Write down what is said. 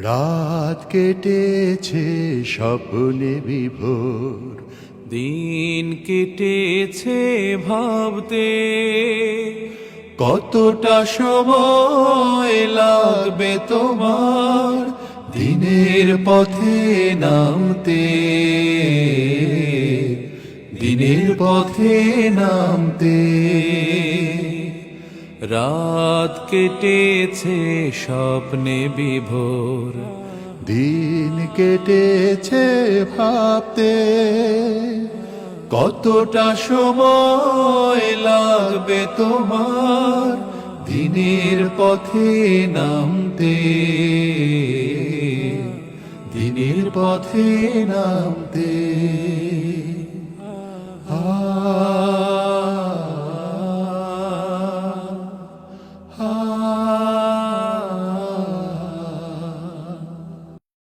রাত কেটেছে স্বপ্নে বিভোর, দিন কেটেছে ভাবতে কতটা সময় লাগবে তোমার দিনের পথে নামতে, দিনের পথে নামতে। রাত কেটেছে স্বপ্নে বিভোর, দিন কেটেছে ভাবতে কতটা সময় লাগবে তোমার দিনের পথে নামতে, দিনের পথে নামতে।